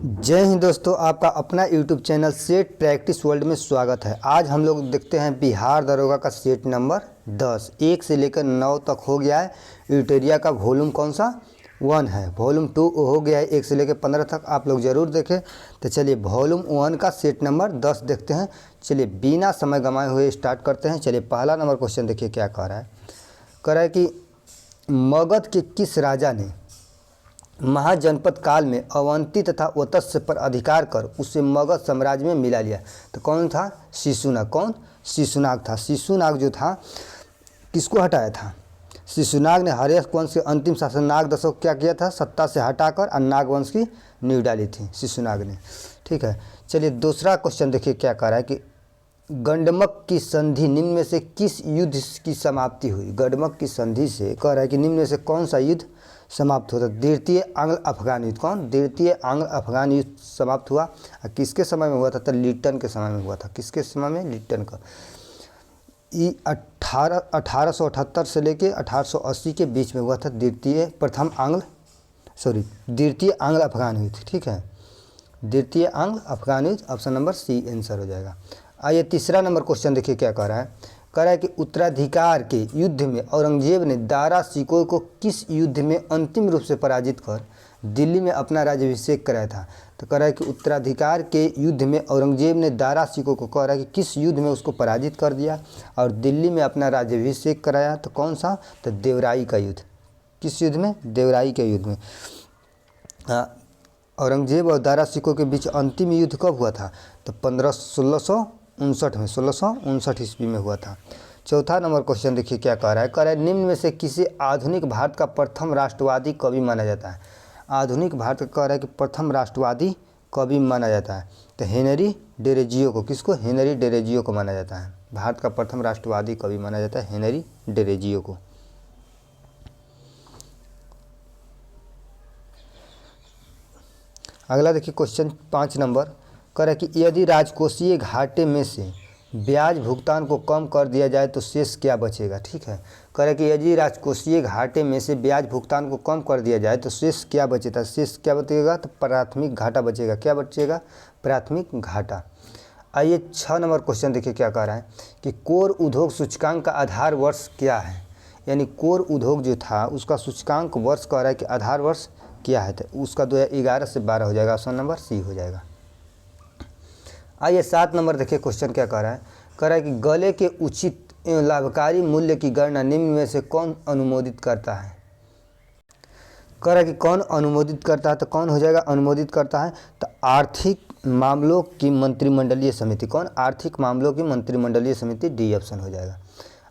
जय हिंद दोस्तों, आपका अपना YouTube channel set practice world में स्वागत है। आज हम लोग देखते हैं बिहार दरोगा का सेट नंबर 10 1 से लेकर 9 तक हो गया है। यूटेरिया का वॉल्यूम कौन सा 1 है, वॉल्यूम 2 हो गया है 1 से लेकर 15 तक, आप लोग ज़रूर देखें। तो चलिए वॉल्यूम 1 का सेट नंबर 10 देखते हैं। चलिए बिना समय गंवाए हुए स्टार्ट करते हैं। चलिए पहला नंबर क्वेश्चन देखिए क्या कह रहा है। कह रहा है कि मगध के किस राजा ने महाजनपद काल में अवंती तथा वत्स्य पर अधिकार कर उसे मगध साम्राज्य में मिला लिया। तो कौन था? शिशुनाग। कौन? शिशुनाग था। शिशुनाग जो था किसको हटाया था? शिशुनाग ने हर्यक वंश के अंतिम शासक नागदशो को क्या किया था? सत्ता से हटाकर और नागवंश की नींव डाली थी शिशुनाग ने। ठीक है, चलिए दूसरा क्वेश्चन देखिए क्या कह रहा है कि गंडमक की संधि निम्न में से किस युद्ध की समाप्ति हुई? गंडमक की संधि से कह रहा है कि निम्न में से कौन सा युद्ध समाप्त होता? द्वितीय आंग्ल अफगान युद्ध। कौन? द्वितीय आंग्ल अफगान युद्ध समाप्त हुआ। और किसके समय में हुआ था? तो लिट्टन के समय में हुआ था। किसके समय में? लिट्टन का। ये 1878 से लेके 1880 के बीच में हुआ था द्वितीय आंग्ल अफगान युद्ध। ठीक है, द्वितीय आंग्ल अफगान युद्ध, ऑप्शन नंबर सी आंसर हो जाएगा। आइए तीसरा नंबर क्वेश्चन देखिए क्या कह रहा है। कह रहा है कि उत्तराधिकार के युद्ध में औरंगजेब ने दारा शिकोह को किस युद्ध में अंतिम रूप से पराजित कर दिल्ली में अपना राज्याभिषेक कराया था? तो कह रहा है कि उत्तराधिकार के युद्ध में औरंगजेब ने दारा शिकोह को कह रहा है कि किस युद्ध में उसको पराजित कर दिया और दिल्ली में अपना राज्याभिषेक कराया? तो कौन सा? तो देवराई का युद्ध। किस युद्ध में? देवराई के युद्ध में। औरंगजेब और दारा शिकोह के बीच अंतिम युद्ध कब हुआ था? तो 1659 ईस्वी में हुआ था। चौथा नंबर क्वेश्चन देखिए क्या कह रहा है। कह रहा है निम्न में से किसे आधुनिक भारत का प्रथम राष्ट्रवादी कवि माना जाता है? आधुनिक भारत का कह रहा है कि प्रथम राष्ट्रवादी कवि माना जाता है। तो हेनरी डेरेजियो को। किसको? हेनरी डेरेजियो को माना जाता है। भारत का प्रथम राष्ट्रवादी कवि माना जाता है हेनरी डेरेजियो को। अगला देखिए क्वेश्चन 5 नंबर। कह रहा है कि यदि राजकोषीय घाटे में से ब्याज भुगतान को कम कर दिया जाए तो शेष क्या बचेगा? ठीक है, कह रहा है कि यदि राजकोषीय घाटे में से ब्याज भुगतान को कम कर दिया जाए तो शेष क्या बचेगा? शेष क्या बचेगा? तो प्राथमिक घाटा बचेगा। क्या बचेगा? प्राथमिक घाटा। आइए 6 नंबर क्वेश्चन देखिए क्या कह रहा है कि कोर उद्योग सूचकांक का आधार वर्ष क्या है? यानी कोर उद्योग जो था उसका सूचकांक वर्ष कह रहा है कि आधार वर्ष क्या है? तो उसका 2011 से 12 हो जाएगा। ऑप्शन नंबर सी हो जाएगा। आइए 7 नंबर देखिए क्वेश्चन क्या कह रहा है। कह रहा है कि गले के उचित एवं लाभकारी मूल्य की गणना निम्न में से कौन अनुमोदित करता है? कह रहा है कि कौन अनुमोदित करता है? तो कौन हो जाएगा अनुमोदित करता है? तो आर्थिक मामलों की मंत्रिमंडलीय समिति। कौन? आर्थिक मामलों की मंत्रिमंडलीय समिति, डी ऑप्शन हो जाएगा।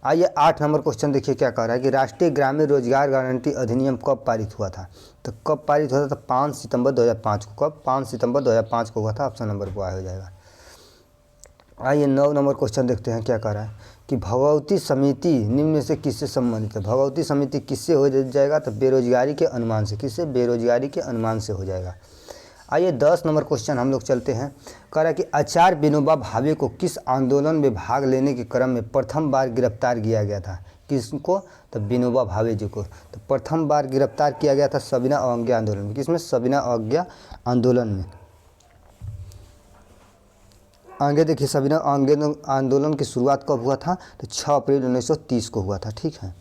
आइए 8 नंबर क्वेश्चन देखिए क्या कह रहा है कि राष्ट्रीय ग्रामीण रोजगार गारंटी अधिनियम कब पारित हुआ था? तो कब पारित हुआ था? तो 5 सितंबर 2005 को। कब? 5 सितंबर 2005 को हुआ था। ऑप्शन नंबर बी हो जाएगा। आइए 9 नंबर क्वेश्चन देखते हैं क्या कह रहा है कि भगवती समिति निम्न में से किससे संबंधित है? भगवती समिति किससे हो जाएगा? तो बेरोजगारी के अनुमान से। किससे? बेरोजगारी के अनुमान से हो जाएगा। आइए 10 नंबर क्वेश्चन हम लोग चलते हैं। कह रहा है कि आचार्य विनोबा भावे को किस आंदोलन में भाग लेने के क्रम में प्रथम बार गिरफ्तार किया गया था? किसको? तो विनोबा भावे जी को। तो प्रथम बार गिरफ्तार किया गया था सविनय अवज्ञा आंदोलन में। किसमें? सविनय अवज्ञा आंदोलन में। आगे देखिए सविनय आंदोलन की शुरुआत कब हुआ था? तो 6 अप्रैल 1930 को हुआ था। ठीक है,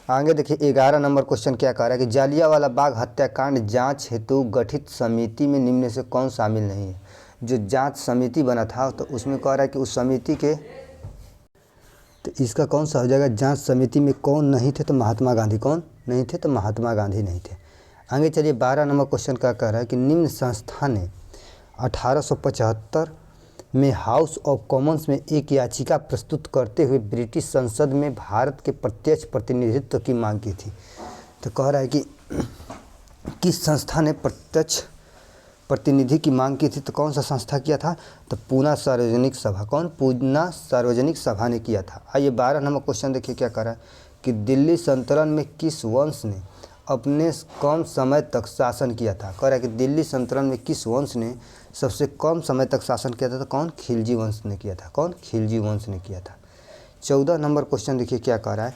आगे देखिए 11 नंबर क्वेश्चन क्या कह रहा है कि जालियांवाला बाग हत्याकांड जांच हेतु गठित समिति में निम्न में से कौन शामिल नहीं है? जो जांच समिति बना था तो उसमें कह रहा है कि उस समिति के, तो इसका कौन सा हो जाएगा? जांच समिति में कौन नहीं थे? तो महात्मा गांधी। कौन नहीं थे? तो महात्मा गांधी नहीं थे। आगे चलिए 12 नंबर क्वेश्चन क्या कह रहा है कि निम्न संस्था ने 1875 में हाउस ऑफ कॉमन्स में एक याचिका प्रस्तुत करते हुए ब्रिटिश संसद में भारत के प्रत्यक्ष प्रतिनिधित्व की मांग की थी। तो कह रहा है कि किस संस्था ने प्रत्यक्ष प्रतिनिधि की मांग की थी? तो कौन सा संस्था किया था? तो पूना सार्वजनिक सभा। कौन? पूना सार्वजनिक सभा ने किया था। आइए 12 नंबर क्वेश्चन देखिए क्या कह रहा है कि दिल्ली सल्तनत में किस वंश ने अपने कम समय तक शासन किया था? कह रहा है कि दिल्ली सल्तनत में किस वंश ने सबसे कम समय तक शासन किया था? तो कौन? खिलजी वंश ने किया था। कौन? खिलजी वंश ने किया था। 14 नंबर क्वेश्चन देखिए क्या कह रहा है।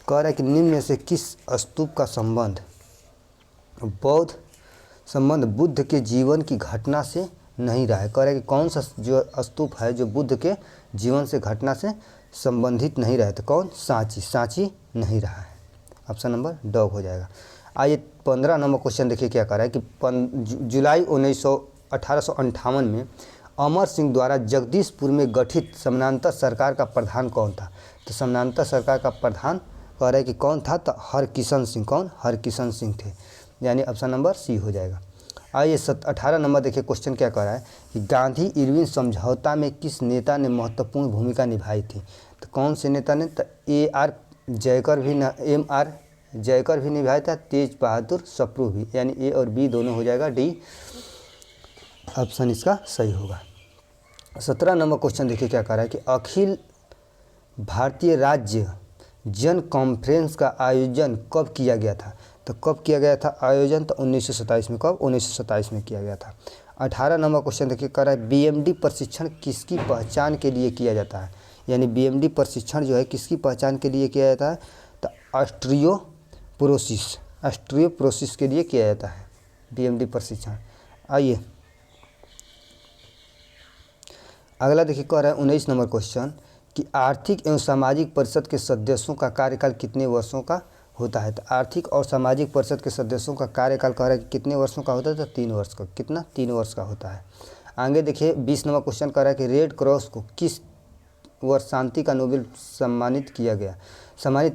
कह रहा है कि निम्न में से किस स्तूप का संबंध बौद्ध संबंध बुद्ध के जीवन की घटना से नहीं रहा है। कह रहा है कि कौन सा जो स्तूप है जो बुद्ध के जीवन से घटना से संबंधित नहीं रहा है, तो कौन? सांची। सांची नहीं रहा है, ऑप्शन नंबर डॉग हो जाएगा। आइए 15 नंबर क्वेश्चन देखिए क्या कह रहा है कि जुलाई 1858 में अमर सिंह द्वारा जगदीशपुर में गठित समानांतर सरकार का प्रधान कौन था? तो समानांतर सरकार का प्रधान कह रहा है कि कौन था? तो हरकिशन सिंह। कौन? हरकिशन सिंह थे, यानी ऑप्शन नंबर सी हो जाएगा। आइए 18 नंबर देखिए क्वेश्चन क्या कह रहा है कि गांधी इरविन समझौता में किस नेता ने महत्वपूर्ण भूमिका निभाई थी? तो कौन से नेता ने? तो AR जयकर भी MR जयकर भी निभाया था, तेज बहादुर सप्रू भी, यानी ए और बी दोनों हो जाएगा, डी ऑप्शन इसका सही होगा। 17 नंबर क्वेश्चन देखिए क्या कह रहा है कि अखिल भारतीय राज्य जन कॉन्फ्रेंस का आयोजन कब किया गया था? तो कब किया गया था आयोजन? तो 1927 में। कब? 1927 में किया गया था। 18 नंबर क्वेश्चन देखिए कह रहा है BMD प्रशिक्षण किसकी पहचान के लिए किया जाता है? यानी BMD प्रशिक्षण जो है किसकी पहचान के लिए किया जाता है? तो ऑस्ट्रियोपोरोसिस के लिए किया जाता है BMD प्रशिक्षण। आइए अगला देखिए कह रहा है 19 नंबर क्वेश्चन कि आर्थिक एवं सामाजिक परिषद के सदस्यों का कार्यकाल कितने वर्षों का होता है? तो आर्थिक और सामाजिक परिषद के सदस्यों का कार्यकाल कह रहा है कि कितने वर्षों का होता है? तो 3 वर्ष का। कितना? 3 वर्ष का होता है। आगे देखिए 20 नंबर क्वेश्चन कह रहा है कि रेड क्रॉस को किस वर्ष शांति का नोबेल सम्मानित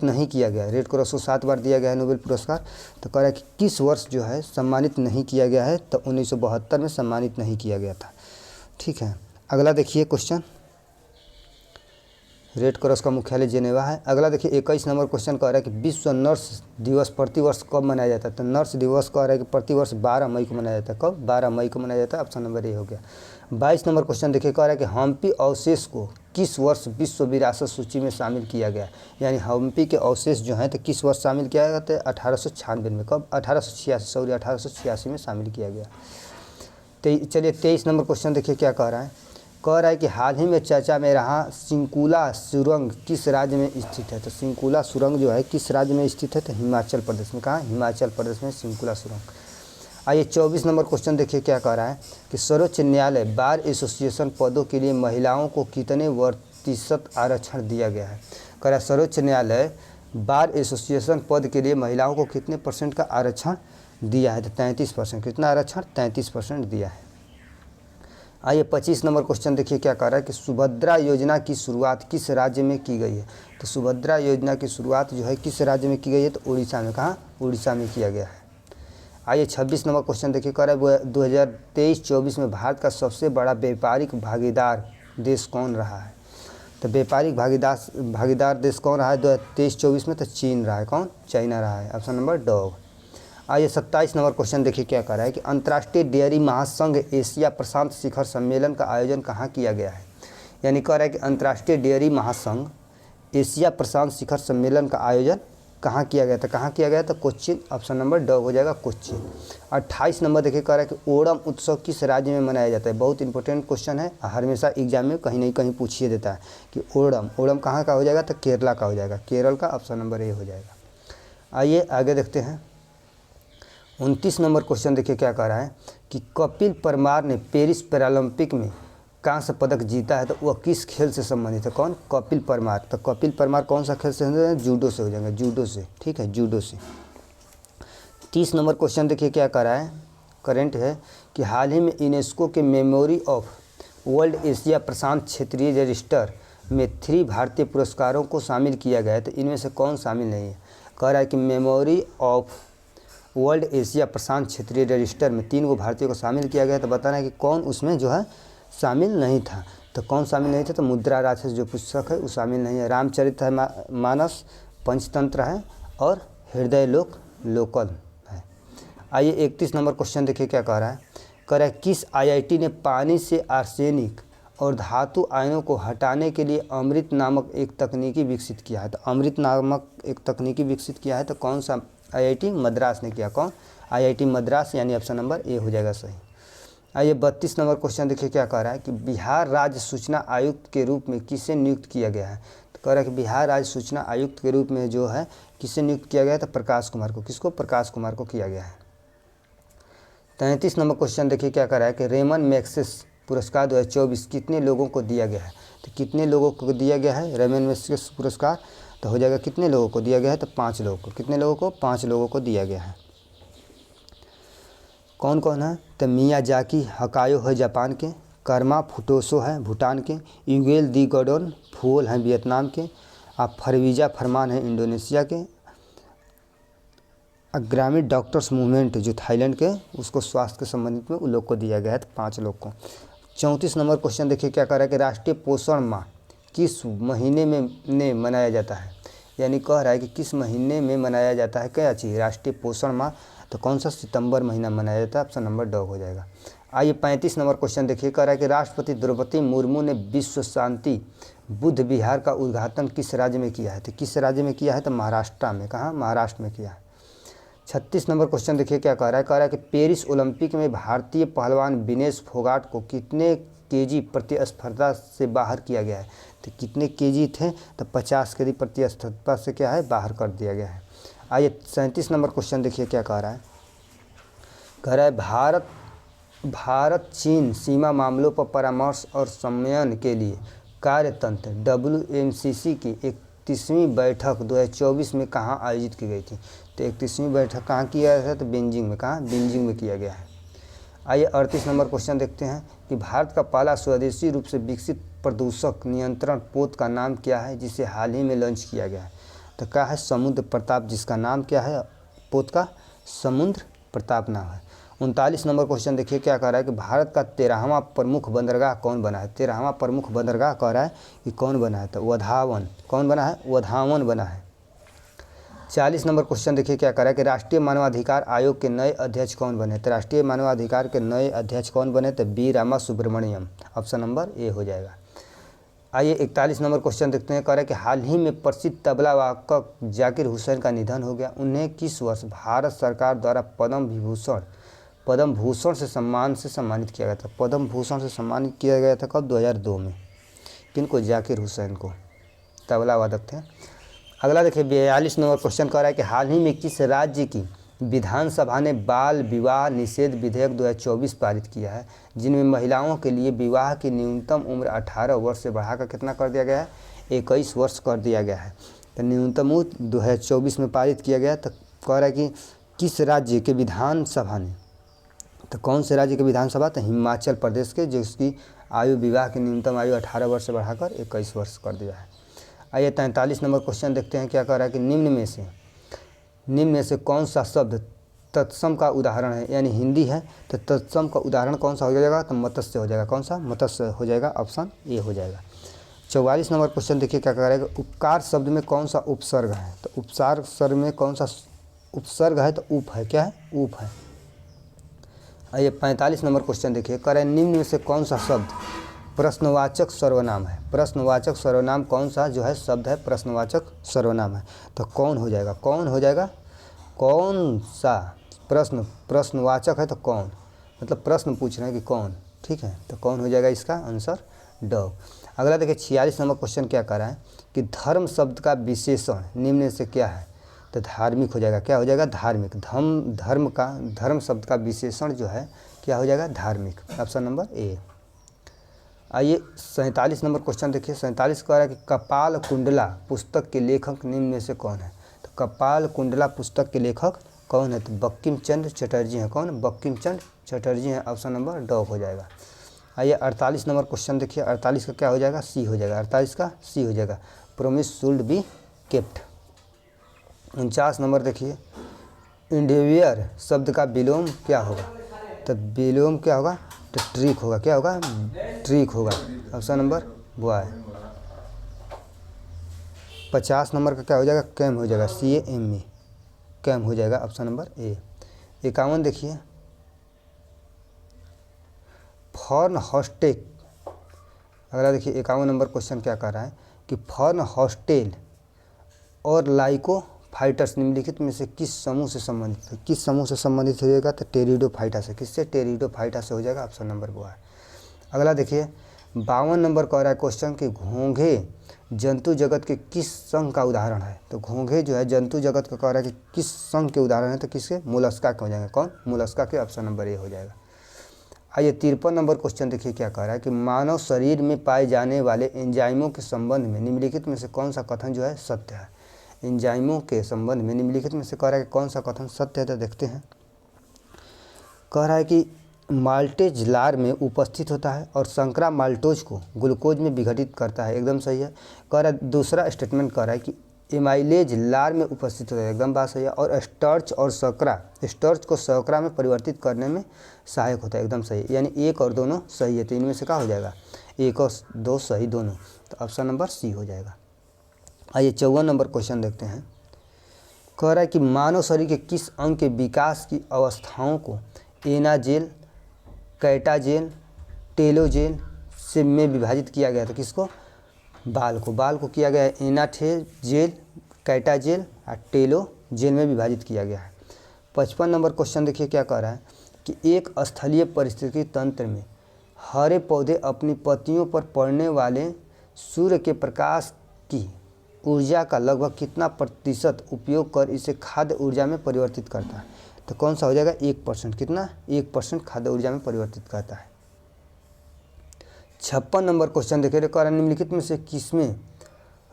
नहीं किया गया? रेड क्रॉस को 7 बार दिया गया है नोबेल पुरस्कार, तो कह रहा है कि किस वर्ष जो है सम्मानित नहीं किया गया है? तो 1972 में सम्मानित नहीं किया गया था। ठीक है, अगला देखिए क्वेश्चन, रेड क्रॉस का मुख्यालय जेनेवा है। अगला देखिए 21 नंबर क्वेश्चन कह रहा है कि विश्व नर्स दिवस प्रतिवर्ष कब मनाया जाता है? तो नर्स दिवस कह रहा है कि प्रतिवर्ष 12 मई को मनाया जाता है। कब? 12 मई को मनाया जाता है, ऑप्शन नंबर ए हो गया। 22 नंबर क्वेश्चन देखिए कह रहा है कि हम्पी अवशेष को किस वर्ष विश्व विरासत सूची में शामिल किया गया? यानी हम्पी के अवशेष जो हैं तो किस वर्ष शामिल किया गया था? 1896 में। कब? 1886 में शामिल किया गया। चलिए 23 नंबर क्वेश्चन देखिए क्या कह रहा है। कह रहा है कि हाल ही में चर्चा में रहा सिंकुला सुरंग किस राज्य में स्थित है? तो सिंकुला सुरंग जो है किस राज्य में स्थित है? तो हिमाचल प्रदेश में। कहाँ? हिमाचल प्रदेश में सिंकुला सुरंग। आइए 24 नंबर क्वेश्चन देखिए क्या कह रहा है कि सर्वोच्च न्यायालय बार एसोसिएशन पदों के लिए महिलाओं को कितने प्रतिशत आरक्षण दिया गया है? कह रहा है सर्वोच्च न्यायालय बार एसोसिएशन पद के लिए महिलाओं को कितने % का आरक्षण दिया है? तो 33%। कितना आरक्षण? 33% दिया है। आइए 25 नंबर क्वेश्चन देखिए क्या कह रहा है कि सुभद्रा योजना की शुरुआत किस राज्य में की गई है? तो सुभद्रा योजना की शुरुआत जो है किस राज्य में की गई है? तो उड़ीसा में। कहाँ? उड़ीसा में किया गया है। आइए 26 नंबर क्वेश्चन देखिए कह रहा है 2023-24 में भारत का सबसे बड़ा व्यापारिक भागीदार देश कौन रहा है? तो व्यापारिक भागीदार देश कौन रहा है 2023-24 में? तो चीन रहा है। कौन? चाइना रहा है, ऑप्शन नंबर डॉग। आइए 27 नंबर क्वेश्चन देखिए क्या कह रहा है कि अंतर्राष्ट्रीय डेयरी महासंघ एशिया प्रशांत शिखर सम्मेलन का आयोजन कहाँ किया गया है? यानी कह रहा है कि अंतर्राष्ट्रीय डेयरी महासंघ एशिया प्रशांत शिखर सम्मेलन का आयोजन कहाँ किया गया था? कहाँ किया गया था? कोच्चि, ऑप्शन नंबर डॉग हो जाएगा, कोच्चि। 28 नंबर देखिए कह रहा है कि ओणम उत्सव किस राज्य में मनाया जाता है? बहुत इंपॉर्टेंट क्वेश्चन है, हमेशा एग्जाम में कहीं नहीं कहीं पूछिए देता है कि ओणम कहाँ का हो जाएगा? तो केरला का हो जाएगा, केरल का, ऑप्शन नंबर ए हो जाएगा। आइए आगे देखते हैं 29 नंबर क्वेश्चन देखिए क्या कह रहा है कि कपिल परमार ने पेरिस पैरालंपिक में कांस्य पदक जीता है, तो वह किस खेल से संबंधित है? कौन? कपिल परमार। तो कपिल परमार कौन सा खेल से संबंधित है? जूडो से हो जाएंगे, जूडो से। ठीक है, जूडो से। 30 नंबर क्वेश्चन देखिए क्या कह रहा है, करेंट है कि हाल ही में यूनेस्को के मेमोरी ऑफ वर्ल्ड एशिया प्रशांत क्षेत्रीय रजिस्टर में 3 भारतीय पुरस्कारों को शामिल किया गया है, तो इनमें से कौन शामिल नहीं है? कह रहा है कि मेमोरी ऑफ वर्ल्ड एशिया प्रशांत क्षेत्रीय रजिस्टर में 3 भारतीयों को शामिल किया गया, तो बताना है कि कौन उसमें जो है शामिल नहीं था। तो कौन शामिल नहीं था? तो मुद्रा राक्षस जो पुस्तक है वो शामिल नहीं है। रामचरित है मानस, पंचतंत्र है और हृदय लोकल है। आइए 31 नंबर क्वेश्चन देखिए क्या कह रहा है। कह रहा है किस IIT ने पानी से आर्सेनिक और धातु आयनों को हटाने के लिए अमृत नामक एक तकनीकी विकसित किया है? तो अमृत नामक एक तकनीकी विकसित किया है, तो कौन सा? IIT मद्रास ने किया। कौन? IIT मद्रास, यानी ऑप्शन नंबर ए हो जाएगा सही। आइए 32 नंबर क्वेश्चन देखिए क्या कह रहा है कि बिहार राज्य सूचना आयुक्त के रूप में किसे नियुक्त किया गया है? तो कह रहा है कि बिहार राज्य सूचना आयुक्त के रूप में जो है किसे नियुक्त किया गया है? तो प्रकाश कुमार को। किसको? प्रकाश कुमार को किया गया है। 33 नंबर क्वेश्चन देखिए क्या कर रहा है कि रेमन मैग्सेस पुरस्कार 2024 कितने लोगों को दिया गया है। तो कितने लोगों को दिया गया है रेमन मैग्सेस पुरस्कार, तो हो जाएगा कितने लोगों को दिया गया है, तो 5 लोगों को। कितने लोगों को, 5 लोगों को दिया गया है। कौन कौन है, तो मियाजाकी हकायो है जापान के, कर्मा फुटोसो है भूटान के, यूगेल दी गॉर्डन फुओल हैं वियतनाम के, आप फरवीजा फरमान है इंडोनेशिया के, ग्रामीण डॉक्टर्स मूवमेंट जो थाईलैंड के, उसको स्वास्थ्य के संबंधित में उन लोग को दिया गया है, तो 5 लोग को। 34 नंबर क्वेश्चन देखिए क्या कर रहा है कि राष्ट्रीय पोषण माह किस महीने में मनाया जाता है। यानी कह रहा है कि किस महीने में मनाया जाता है क्या चीज़, राष्ट्रीय पोषण माह। तो कौन सा, सितंबर महीना मनाया जाता है, ऑप्शन नंबर ड हो जाएगा। आइए 35 नंबर क्वेश्चन देखिए, कह रहा है कि राष्ट्रपति द्रौपदी मुर्मू ने विश्व शांति बुद्ध विहार का उद्घाटन किस राज्य में किया है। तो किस राज्य में किया है, तो महाराष्ट्र में। कहाँ, महाराष्ट्र में किया है। 36 नंबर क्वेश्चन देखिए क्या कह रहा है कि पेरिस ओलंपिक में भारतीय पहलवान विनेश फोगाट को कितने केजी प्रतिस्पर्धा से बाहर किया गया है। तो कितने केजी थे, तो 50 केजी प्रतिस्पर्धा से क्या है, बाहर कर दिया गया है। आइए 37 नंबर क्वेश्चन देखिए क्या कह रहा है, भारत चीन सीमा मामलों पर परामर्श और समन्वय के लिए कार्यतंत्र WMCC की 31वीं बैठक 2024 में कहाँ आयोजित की गई थी। तो 31वीं बैठक कहाँ किया गया था, तो बीजिंग में। कहाँ, बीजिंग में किया गया है। आइए 38 नंबर क्वेश्चन देखते हैं कि भारत का पहला स्वदेशी रूप से विकसित प्रदूषक नियंत्रण पोत का नाम क्या है, जिसे हाल ही में लॉन्च किया गया है। तो क्या है, समुद्र प्रताप, जिसका नाम क्या है पोत का, समुद्र प्रताप नाम है। 39 नंबर क्वेश्चन देखिए क्या कह रहा है कि भारत का 13वां प्रमुख बंदरगाह कौन बना है। 13वां प्रमुख बंदरगाह कह रहा है कि कौन बना है, तो वधावन। कौन बना है, वधावन बना है। 40 नंबर क्वेश्चन देखिए क्या कह रहा है कि राष्ट्रीय मानवाधिकार आयोग के नए अध्यक्ष कौन बने। तो राष्ट्रीय मानवाधिकार के नए अध्यक्ष कौन बने, तो B Rama Subramaniam, option number A हो जाएगा। आइए 41 नंबर क्वेश्चन देखते हैं, कह रहा है कि हाल ही में प्रसिद्ध तबला वादक जाकिर हुसैन का निधन हो गया। उन्हें किस वर्ष भारत सरकार द्वारा पद्म भूषण से सम्मानित किया गया था। पद्म भूषण से सम्मानित किया गया था कब, 2002 में। किनको, जाकिर हुसैन को, तबला वादक थे। अगला देखिए 42 नंबर क्वेश्चन कह रहा है कि हाल ही में किस राज्य की विधानसभा ने बाल विवाह निषेध विधेयक 2024 पारित किया है, जिनमें महिलाओं के लिए विवाह की न्यूनतम उम्र 18 वर्ष से बढ़ाकर कितना कर दिया गया है, 21 वर्ष कर दिया गया है। तो न्यूनतम उम्र 2024 में पारित किया गया। तो कह रहा है कि किस राज्य के विधानसभा ने, तो कौन से राज्य के विधानसभा, तो हिमाचल प्रदेश के, जिसकी आयु विवाह की न्यूनतम आयु 18 वर्ष से बढ़ाकर 21 वर्ष कर दिया है। आइए 43 नंबर क्वेश्चन देखते हैं क्या कह रहा है कि निम्न में से कौन सा शब्द तत्सम का उदाहरण है। यानी हिंदी है तो तत्सम का उदाहरण कौन सा हो जाएगा, तो मत्स्य हो जाएगा। कौन सा, मत्स्य हो जाएगा, ऑप्शन ए हो जाएगा। 44 नंबर क्वेश्चन देखिए क्या कह रहा है कि उपकार शब्द में कौन सा उपसर्ग है। तो उपसार शब्द में कौन सा उपसर्ग है, तो उप है। क्या है, उप है। आइए 45 नंबर क्वेश्चन देखिए, कह रहे हैं निम्न में से कौन सा शब्द प्रश्नवाचक सर्वनाम है। प्रश्नवाचक सर्वनाम कौन सा जो है शब्द है, प्रश्नवाचक सर्वनाम है। तो कौन हो जाएगा, कौन सा प्रश्नवाचक है, तो कौन, मतलब प्रश्न पूछ रहे हैं कि कौन, ठीक है। तो कौन हो जाएगा इसका आंसर, ड। अगला देखिए 46 नंबर क्वेश्चन क्या कर रहा है कि धर्म शब्द का विशेषण निम्न से क्या है। तो धार्मिक हो जाएगा। क्या हो जाएगा, धार्मिक। धर्म शब्द का विशेषण जो है क्या हो जाएगा, धार्मिक, ऑप्शन नंबर ए। आइए 47 नंबर क्वेश्चन देखिए। 47 कह रहा है कि कपाल कुंडला पुस्तक के लेखक निम्न में से कौन है। तो कपाल कुंडला पुस्तक के लेखक कौन है, तो बंकिम चंद्र चटर्जी हैं। कौन, बंकिम चंद्र चटर्जी हैं, ऑप्शन नंबर ड हो जाएगा। आइए 48 नंबर क्वेश्चन देखिए। 48 का क्या हो जाएगा, सी हो जाएगा। 48 का सी हो जाएगा, promise should be kept. 49 number देखिए, इंडिवियर शब्द का विलोम क्या होगा। तो विलोम क्या होगा, तो ट्रिक होगा। क्या होगा, ट्रिक होगा, ऑप्शन नंबर बॉय। 50 नंबर का क्या हो जाएगा, कैम हो जाएगा, CAME, कैम हो जाएगा, ऑप्शन नंबर ए। 51 देखिए, फॉर्न हॉस्टेल। अगला देखिए 51 नंबर क्वेश्चन क्या कर रहा है कि फॉर्न हॉस्टेल और लाइको फाइटर्स निम्नलिखित में से किस समूह से संबंधित है। किस समूह से संबंधित हो जाएगा, तो टेरिडोफाइटा से। किससे, टेरिडोफाइटा से हो जाएगा, ऑप्शन नंबर वो है। अगला देखिए 52 नंबर कह रहा है क्वेश्चन कि घोंघे जंतु जगत के किस संघ का उदाहरण है। तो घोंघे जो है जंतु जगत का कह रहा है कि किस संघ के उदाहरण है, तो किसके, मोलस्का के हो जाएंगे। कौन, मोलस्का के, ऑप्शन नंबर ए हो जाएगा। आइए 53 नंबर क्वेश्चन देखिए क्या कह रहा है कि मानव शरीर में पाए जाने वाले एंजाइमों के संबंध में निम्नलिखित में से कौन सा कथन जो है सत्य है। एंजाइमों के संबंध में निम्नलिखित में से कह रहा है कि कौन सा कथन सत्य है, तो देखते हैं। कह रहा है कि माल्टेज लार में उपस्थित होता है और संकरा माल्टोज को ग्लूकोज में विघटित करता है, एकदम सही है। कह रहा है दूसरा स्टेटमेंट कह रहा है कि एमाइलेज लार में उपस्थित होता है, एकदम बात सही है। और स्टार्च और शर्करा, स्टार्च को शर्करा में परिवर्तित करने में सहायक होता है, एकदम सही, यानी एक और दोनों सही है। तो इनमें से क्या हो जाएगा, एक और दो सही दोनों, तो ऑप्शन नंबर सी हो जाएगा। आइए 54 नंबर क्वेश्चन देखते हैं। कह रहा है कि मानव शरीर के किस अंग के विकास की अवस्थाओं को एनाजेल, कैटाजेल, टेलोजेल से में विभाजित किया गया। तो किसको, बाल को किया गया है एनाजेल, कैटाजेल और टेलोजेल में विभाजित किया गया है। 55 नंबर क्वेश्चन देखिए क्या कह रहा है कि एक स्थलीय परिस्थिति तंत्र में हरे पौधे अपनी पत्तियों पर पड़ने वाले सूर्य के प्रकाश की ऊर्जा का लगभग कितना प्रतिशत उपयोग कर इसे खाद्य ऊर्जा में परिवर्तित करता है। तो कौन सा हो जाएगा, 1%। कितना, 1% खाद्य ऊर्जा में परिवर्तित करता है। 56 नंबर क्वेश्चन देखिए, कारण निम्नलिखित में से किसमें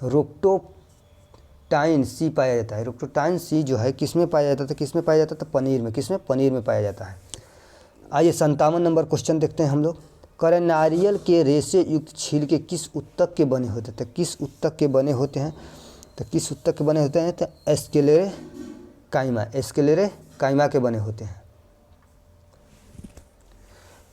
रोक्टोटाइन सी पाया जाता है। रोक्टोटाइन सी जो है किसमें पाया जाता है, तो किसमें पाया जाता है, तो पनीर में। किसमें, पनीर में पाया जाता है। आइए 57 नंबर क्वेश्चन देखते हैं हम लोग। करें नारियल के रेशे युक्त छिलके किस उत्तक के बने होते हैं। तो किस उत्तक के बने होते हैं, तो किस उत्तक के बने होते हैं, तो एस्क्लेरेकाइमा के बने होते हैं।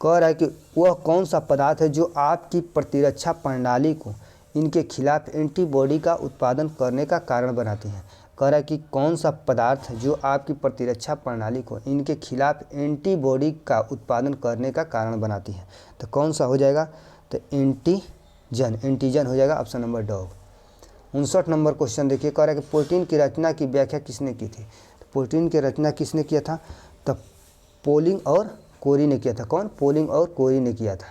कह रहा है कि वह कौन सा पदार्थ है जो आपकी प्रतिरक्षा प्रणाली को इनके खिलाफ एंटीबॉडी का उत्पादन करने का कारण बनाती है। कह रहा है कि कौन सा पदार्थ है जो आपकी प्रतिरक्षा प्रणाली को इनके खिलाफ एंटीबॉडी का उत्पादन करने का कारण बनाती है। तो कौन सा हो जाएगा, तो एंटीजन हो जाएगा, option number dog. 59 number question देखिए, कह रहा है कि प्रोटीन की रचना की व्याख्या किसने की थी। तो प्रोटीन की रचना किसने किया था, तो पोलिंग और कोरी ने किया था। कौन, पोलिंग और कोरी ने किया था।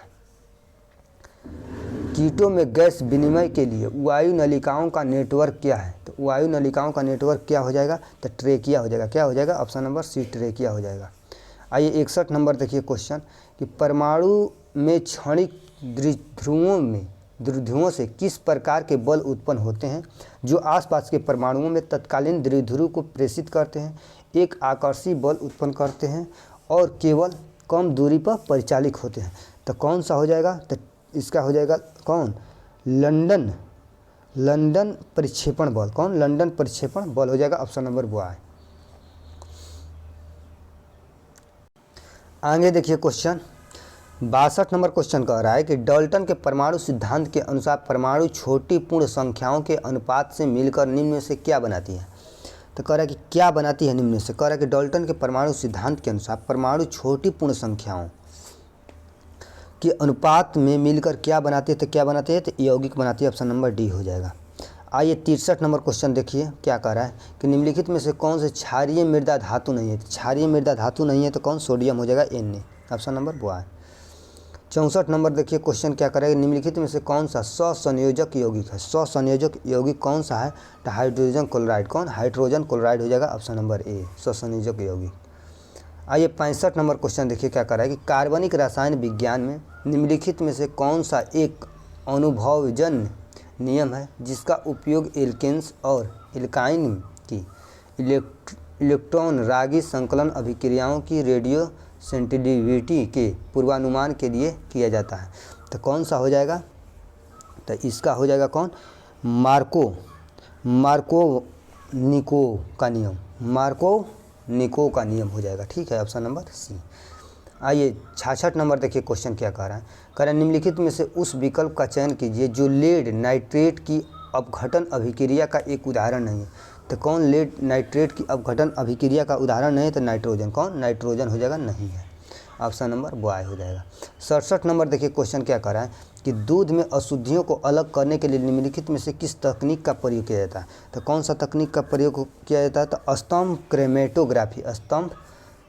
कीटों में गैस विनिमय के लिए वायु नलिकाओं का नेटवर्क क्या है। तो वायु नलिकाओं का नेटवर्क क्या हो जाएगा, तो ट्रेकिया हो जाएगा। क्या हो जाएगा, ऑप्शन नंबर सी, ट्रेकिया हो जाएगा। आइए 61 नंबर देखिए क्वेश्चन कि परमाणु में क्षणिक द्विध्रुवों से किस प्रकार के बल उत्पन्न होते हैं जो आसपास के परमाणुओं में तत्कालीन द्विध्रुव को प्रेषित करते हैं, एक आकर्षी बल उत्पन्न करते हैं और केवल कम दूरी पर परिचालित होते हैं। तो कौन सा हो जाएगा, तो इसका हो जाएगा कौन, लंदन परिक्षेपण बल। कौन, लंदन परिक्षेपण बल हो जाएगा, ऑप्शन नंबर बॉय। आगे देखिए क्वेश्चन 62 नंबर क्वेश्चन कह रहा है कि डाल्टन के परमाणु सिद्धांत के अनुसार परमाणु छोटी पूर्ण संख्याओं के अनुपात से मिलकर निम्न में से क्या बनाती है। तो कह रहा है कि क्या बनाती है निम्न में से। कह रहा है कि डाल्टन के परमाणु सिद्धांत के अनुसार परमाणु छोटी पूर्ण संख्याओं के अनुपात में मिलकर क्या बनाते हैं। तो क्या बनाते हैं, तो यौगिक बनाती है, ऑप्शन नंबर डी हो जाएगा। आइए 63 नंबर क्वेश्चन देखिए क्या कह रहा है कि निम्नलिखित में से कौन से क्षारीय मृदा धातु नहीं है। तो क्षारीय मृदा धातु नहीं है तो कौन, सोडियम हो जाएगा, Na, option number boy. 64 number देखिए क्वेश्चन क्या करेगा, निम्नलिखित में से कौन सा स्वसंयोजक यौगिक है। स्वसंयोजक यौगिक कौन सा है, तो हाइड्रोजन क्लोराइड। कौन, हाइड्रोजन क्लोराइड हो जाएगा, ऑप्शन नंबर ए, स्वसंयोजक यौगिक। आइए 65 नंबर क्वेश्चन देखिए क्या कर रहा है कि कार्बनिक रसायन विज्ञान में निम्नलिखित में से कौन सा एक अनुभवजन्य नियम है जिसका उपयोग एल्केन्स और एल्काइन की इलेक्ट्रॉन रागी संकलन अभिक्रियाओं की रेडियो सेंसिटिविटी के पूर्वानुमान के लिए किया जाता है। तो कौन सा हो जाएगा, तो इसका हो जाएगा कौन, मार्कोनिको का नियम हो जाएगा। ठीक है, ऑप्शन नंबर सी। आइए 66 नंबर देखिए क्वेश्चन क्या कह रहा है, कह रहा है निम्नलिखित में से उस विकल्प का चयन कीजिए जो लेड नाइट्रेट की अपघटन अभिक्रिया का एक उदाहरण नहीं है। तो कौन लेड नाइट्रेट की अपघटन अभिक्रिया का उदाहरण नहीं है, तो नाइट्रोजन। कौन, नाइट्रोजन हो जाएगा, नहीं है, ऑप्शन नंबर बॉय हो जाएगा। 67 नंबर देखिए क्वेश्चन क्या कह रहा है कि दूध में अशुद्धियों को अलग करने के लिए निम्नलिखित में से किस तकनीक का प्रयोग किया जाता है। तो कौन सा तकनीक का प्रयोग किया जाता है, तो स्तंभ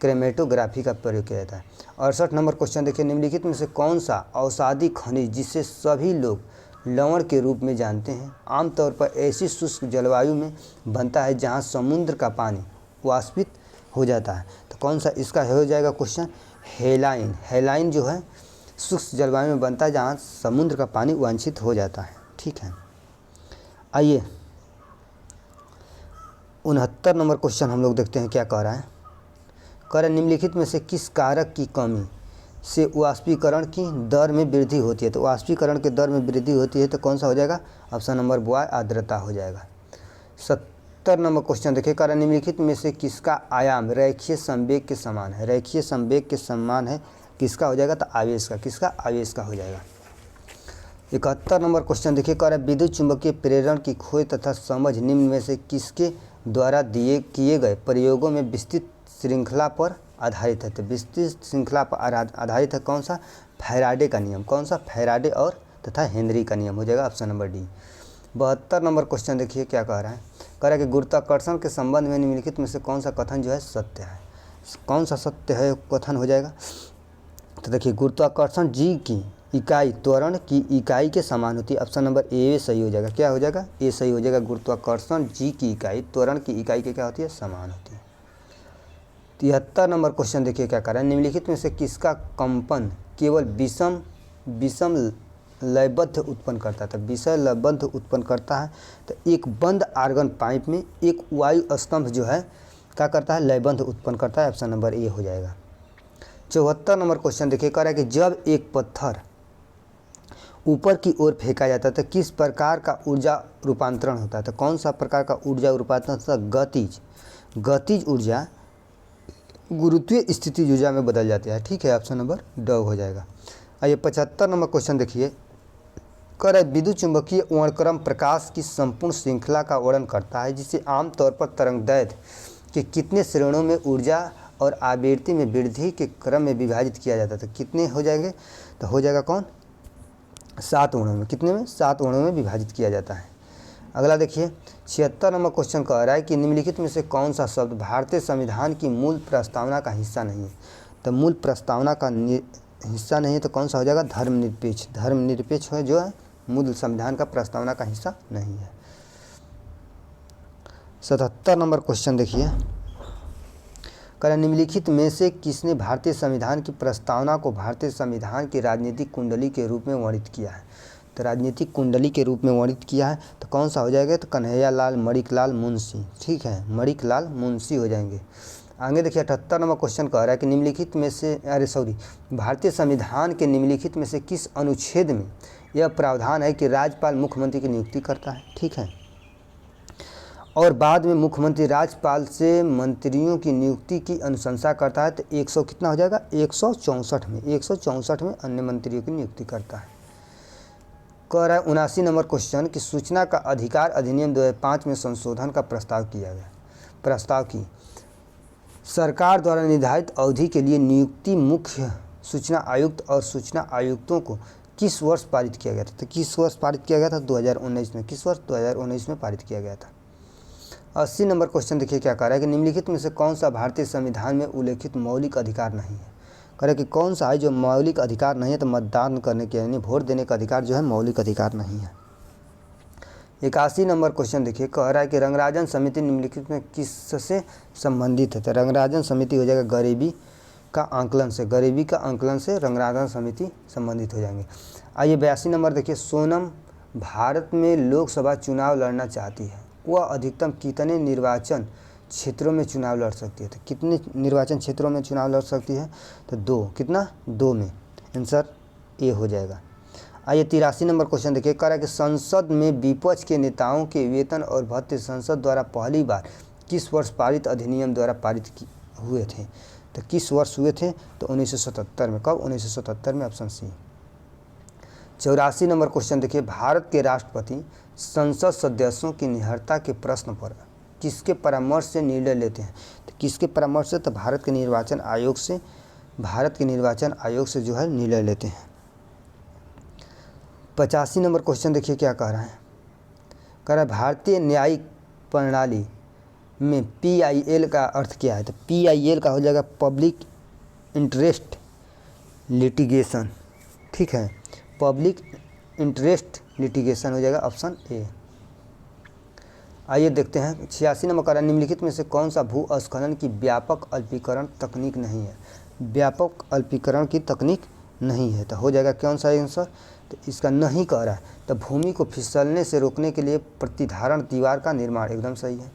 क्रोमेटोग्राफी का प्रयोग किया जाता है। 68 नंबर क्वेश्चन देखिए, निम्नलिखित में से कौन सा औषधि खनिज जिसे सभी लोग लवण के रूप में जानते हैं आमतौर पर ऐसी शुष्क जलवायु में बनता है जहां समुद्र का पानी वाष्पित हो जाता है? तो कौन सा इसका हो जाएगा क्वेश्चन? हेलाइन। हेलाइन जो है शुष्क जलवायु में बनता है जहाँ समुद्र का पानी वांछित हो जाता है। ठीक है, आइए 69 नंबर क्वेश्चन हम लोग देखते हैं क्या कह रहा है। कह रहा है निम्नलिखित में से किस कारक की कमी से वाष्पीकरण की दर में वृद्धि होती है? तो वाष्पीकरण के दर में वृद्धि होती है तो कौन सा हो जाएगा? ऑप्शन नंबर बॉय आर्द्रता हो जाएगा। 70 नंबर क्वेश्चन देखिए, कह रहा है निम्नलिखित में से किसका आयाम रेखीय संवेग के समान है? रेखीय संवेग के समान है किसका हो जाएगा? तो आवेश का। किसका? आवेश का हो जाएगा। 71 नंबर क्वेश्चन देखिए, कह रहा है विद्युत चुंबकीय प्रेरण की खोज तथा समझ निम्न में से किसके द्वारा किए गए प्रयोगों में विस्तृत श्रृंखला पर आधारित है? तो विस्तृत श्रृंखला पर आधारित है कौन सा? फैराडे का नियम। कौन सा? फैराडे और तथा हेनरी का नियम हो जाएगा option number D. 72 number question देखिए क्या कह रहा है। कह रहा है कि गुरुत्वाकर्षण के संबंध में निम्नलिखित में से कौन सा कथन जो है सत्य है? कौन सा सत्य है कथन हो जाएगा? तो देखिए गुरुत्वाकर्षण जी की इकाई त्वरण की इकाई के समान होती है। ऑप्शन नंबर ए सही हो जाएगा। क्या हो जाएगा? ए सही हो जाएगा। गुरुत्वाकर्षण जी की इकाई त्वरण की इकाई के क्या होती है? समान होती है। 73 नंबर क्वेश्चन देखिए क्या कर रहा है। निम्नलिखित में से किसका कंपन केवल विषम लयबद्ध उत्पन्न करता है? तो विषय लयबद्ध उत्पन्न करता है तो एक बंद आर्गन पाइप में एक वायु स्तंभ जो है क्या करता है? लयबद्ध उत्पन्न करता है। ऑप्शन नंबर ए हो जाएगा। 74 नंबर क्वेश्चन देखिए, कह रहा है कि जब एक पत्थर ऊपर की ओर फेंका जाता है तो किस प्रकार का ऊर्जा रूपांतरण होता है? तो कौन सा प्रकार का ऊर्जा रूपांतरण होता है? गतिज ऊर्जा गुरुत्वीय स्थिति ऊर्जा में बदल जाती है। ठीक है, ऑप्शन नंबर ड हो जाएगा। आइए 75 नंबर क्वेश्चन देखिए, कह रहा है विद्युत चुंबकीय वर्णक्रम प्रकाश की संपूर्ण श्रृंखला का वर्णन करता है जिसे आमतौर पर तरंगदैर्घ्य के कितने श्रेणियों में ऊर्जा और आवृत्ति में वृद्धि के क्रम में विभाजित किया जाता है? तो कितने हो जाएंगे? तो हो जाएगा कौन? 7 वर्णों में। कितने में? 7 वर्णों में विभाजित किया जाता है। अगला देखिए 76 नंबर क्वेश्चन कह रहा है कि निम्नलिखित में से कौन सा शब्द भारतीय संविधान की मूल प्रस्तावना का हिस्सा नहीं है? तो मूल प्रस्तावना का हिस्सा नहीं है तो कौन सा हो जाएगा? धर्मनिरपेक्ष। धर्मनिरपेक्ष है जो है मूल संविधान का प्रस्तावना का हिस्सा नहीं है। 77 नंबर क्वेश्चन देखिए, कह रहा निम्नलिखित में से किसने भारतीय संविधान की प्रस्तावना को भारतीय संविधान की राजनीतिक कुंडली के रूप में वर्णित किया है? तो राजनीतिक कुंडली के रूप में वर्णित किया है तो कौन सा हो जाएगा? तो कन्हैयालाल मणिकलाल मुंशी। ठीक है, मणिकलाल मुंशी हो जाएंगे। आगे देखिए 78 नंबर क्वेश्चन कह रहा है कि निम्नलिखित में से भारतीय संविधान के निम्नलिखित में से किस अनुच्छेद में यह प्रावधान है कि राज्यपाल मुख्यमंत्री की नियुक्ति करता है? ठीक है, और बाद में मुख्यमंत्री राज्यपाल से मंत्रियों की नियुक्ति की अनुशंसा करता है। तो 100 कितना हो जाएगा? 164 में अन्य मंत्रियों की नियुक्ति करता है। कह रहा है 79 नंबर क्वेश्चन कि सूचना का अधिकार अधिनियम 2005 में संशोधन का प्रस्ताव किया गया। प्रस्ताव की सरकार द्वारा निर्धारित अवधि के लिए नियुक्ति मुख्य सूचना आयुक्त और सूचना आयुक्तों को किस वर्ष पारित किया गया था? तो किस वर्ष पारित किया गया था? 2019 में। किस वर्ष? 2019 में पारित किया गया था। 80 नंबर क्वेश्चन देखिए क्या कह रहा है कि निम्नलिखित में से कौन सा भारतीय संविधान में उल्लेखित मौलिक अधिकार नहीं है? कह रहा है कि कौन सा है जो मौलिक अधिकार नहीं है? तो मतदान करने के यानी वोट देने का अधिकार जो है मौलिक अधिकार नहीं है। 81 नंबर क्वेश्चन देखिए, कह रहा है कि रंगराजन समिति निम्नलिखित में किससे संबंधित है? तो रंगराजन समिति हो जाएगा गरीबी का आंकलन से। गरीबी का आंकलन से रंगराजन समिति संबंधित हो जाएंगे। आइए 82 नंबर देखिए, सोनम भारत में लोकसभा चुनाव लड़ना चाहती है, वह अधिकतम कितने निर्वाचन क्षेत्रों में चुनाव लड़ सकती है? तो कितने निर्वाचन क्षेत्रों में चुनाव लड़ सकती है? तो 2। कितना? 2 में। आंसर ए हो जाएगा। आइए 83 नंबर क्वेश्चन देखिए, कह रहा है कि संसद में विपक्ष के नेताओं के वेतन और भत्ते संसद द्वारा पहली बार किस वर्ष पारित अधिनियम द्वारा पारित हुए थे? तो किस वर्ष हुए थे? तो 1977 में। कब? 1977 में। Option C. 84 नंबर क्वेश्चन देखिए, भारत के राष्ट्रपति संसद सदस्यों की निहरता के प्रश्न पर किसके परामर्श से निर्णय लेते हैं? तो किसके परामर्श से? तो भारत के निर्वाचन आयोग से जो है निर्णय लेते हैं। 85 नंबर क्वेश्चन देखिए क्या कह रहा है। कह रहा है भारतीय न्यायिक प्रणाली में PIL का अर्थ क्या है? तो PIL का हो जाएगा पब्लिक इंटरेस्ट लिटिगेशन, ठीक है, पब्लिक इंटरेस्ट लिटिगेशन हो जाएगा ऑप्शन ए। आइए देखते हैं 86 नंबर का, निम्नलिखित में से कौन सा भूस्खलन की व्यापक अल्पीकरण तकनीक नहीं है? व्यापक अल्पीकरण की तकनीक नहीं है, तो हो जाएगा कौन सा आंसर? तो इसका नहीं कह रहा है। तो भूमि को फिसलने से रोकने के लिए प्रतिधारण दीवार का निर्माण, एकदम सही है।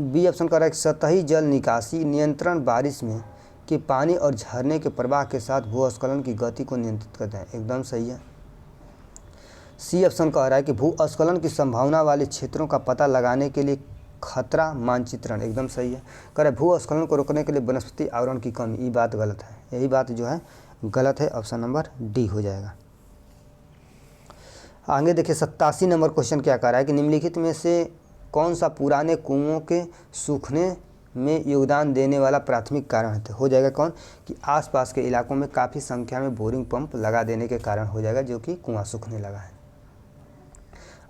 बी ऑप्शन कह रहा है कि सतही जल निकासी नियंत्रण बारिश में कि पानी और झरने के प्रवाह के साथ भूस्खलन की गति को नियंत्रित करता है, एकदम सही है। सी ऑप्शन कह रहा है कि भूस्खलन की संभावना वाले क्षेत्रों का पता लगाने के लिए खतरा मानचित्रण, एकदम सही है। कह रहा है भूस्खलन को रोकने के लिए वनस्पति आवरण की कमी, ये बात गलत है, यही बात जो है गलत है, ऑप्शन नंबर डी हो जाएगा। आगे देखिए 87 नंबर क्वेश्चन क्या कह रहा है कि निम्नलिखित में से कौन सा पुराने कुओं के सूखने में योगदान देने वाला प्राथमिक कारण है? तो हो जाएगा कौन कि आसपास के इलाकों में काफ़ी संख्या में बोरिंग पंप लगा देने के कारण हो जाएगा, जो कि कुआं सूखने लगा है।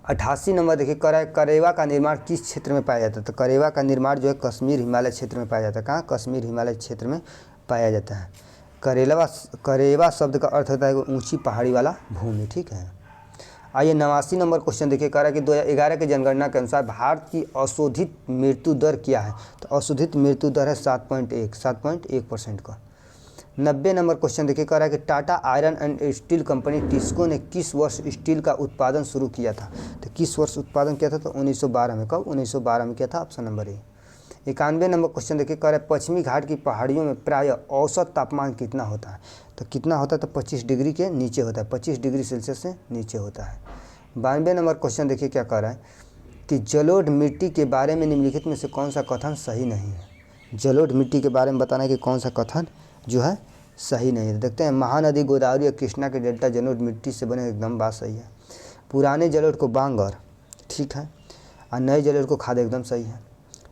88 नंबर देखिए कह रहा है करेवा का निर्माण किस क्षेत्र में पाया जाता है? तो करेवा का निर्माण जो है कश्मीर हिमालय क्षेत्र में पाया जाता है। कहाँ? कश्मीर हिमालय क्षेत्र में पाया जाता है। करेवा शब्द का अर्थ होता है ऊंची पहाड़ी वाला भूमि, ठीक है। आइए 89 नंबर क्वेश्चन देखिए कह रहा है कि 2011 की जनगणना के अनुसार भारत की अशोधित मृत्यु दर क्या है? तो अशोधित मृत्यु दर है 7.1% का। 90 नंबर क्वेश्चन देखिए कह रहा है कि Tata iron and steel company TISCO ने किस वर्ष स्टील का उत्पादन शुरू किया था? तो किस वर्ष उत्पादन किया था? तो 1912 में। कब? 1912 में किया था, ऑप्शन नंबर ए। 91 नंबर क्वेश्चन देखिए कह रहा है पश्चिमी घाट की पहाड़ियों में प्रायः औसत तापमान कितना होता है? तो कितना होता है? तो 25 डिग्री के नीचे होता है, 25 डिग्री सेल्सियस से नीचे होता है। 92 नंबर क्वेश्चन देखिए क्या कह रहा है कि जलोढ़ मिट्टी के बारे में निम्नलिखित में से कौन सा कथन सही नहीं है? जलोढ़ मिट्टी के बारे में बताना है कि कौन सा कथन जो है सही नहीं है। देखते हैं महानदी गोदावरी और कृष्णा के डेल्टा जलोढ़ मिट्टी से बने, एकदम बात सही है। पुराने जलोढ़ को बांगर, ठीक है, और नए जलोढ़ को खाद, एकदम सही है।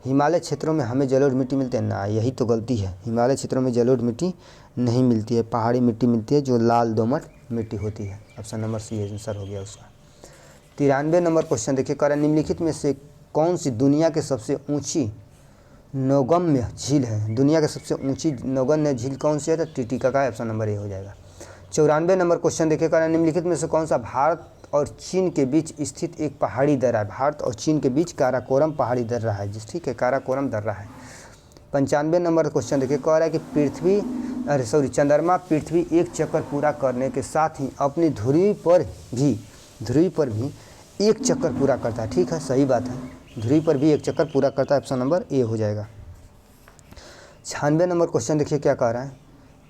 हिमालय क्षेत्रों में हमें जलोढ़ मिट्टी मिलती है ना, यही तो गलती है। हिमालय क्षेत्रों में जलोढ़ मिट्टी नहीं मिलती है, पहाड़ी मिट्टी मिलती है जो लाल दोमट मिट्टी होती है। ऑप्शन नंबर सी आंसर हो गया उसका। 93 नंबर क्वेश्चन देखिए कह रहा है निम्नलिखित में से कौन सी दुनिया के सबसे ऊंची नौगम्य झील है? दुनिया की सबसे ऊंची नौगम्य झील कौन सी है? तो टिटिका का, ऑप्शन नंबर ए हो जाएगा। 94 नंबर क्वेश्चन देखिए कह रहा है निम्नलिखित में से कौन सा भारत और चीन के बीच स्थित एक पहाड़ी दर्रा है? भारत और चीन के बीच काराकोरम पहाड़ी दर्रा है, जिस, ठीक है, काराकोरम दर्रा है। 95 नंबर क्वेश्चन देखिए कह रहा है कि चंद्रमा पृथ्वी एक चक्कर पूरा करने के साथ ही अपनी ध्रुवी पर भी एक चक्कर पूरा करता है, ठीक है, सही बात है, ध्रुवी पर भी एक चक्कर पूरा करता है, ऑप्शन नंबर ए हो जाएगा। 96 नंबर क्वेश्चन देखिए क्या कह रहा है,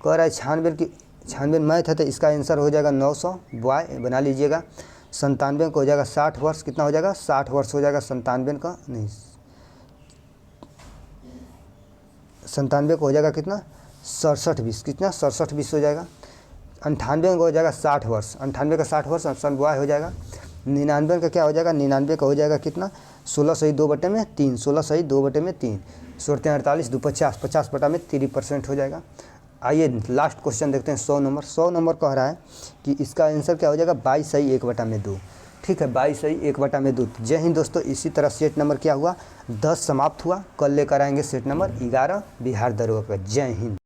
कह रहा है 96 मैथ है तो इसका आंसर हो जाएगा 900 बॉय बना लीजिएगा। 97 को हो जाएगा 60 वर्ष, कितना हो जाएगा? 60 वर्ष हो जाएगा 97 का, नहीं 97 को हो जाएगा कितना? 67-20, कितना? 67-20 हो जाएगा। 98 को हो जाएगा 60 वर्ष, 98 का 60 वर्ष, ऑप्शन बॉय हो जाएगा। 99 का क्या हो जाएगा? 99 का हो जाएगा कितना? 16 सही 2/3, 16 सही 2/3, 48 2 50, 50/3% हो जाएगा। आइए लास्ट क्वेश्चन देखते हैं 100 नंबर कह रहा है कि इसका आंसर क्या हो जाएगा? 22 सही 1/2, ठीक है, 22 सही 1/2। जय हिंद दोस्तों। इसी तरह सेट नंबर क्या हुआ? 10 समाप्त हुआ। कल लेकर आएंगे सेट नंबर 11 बिहार दरोगा का। जय हिंद।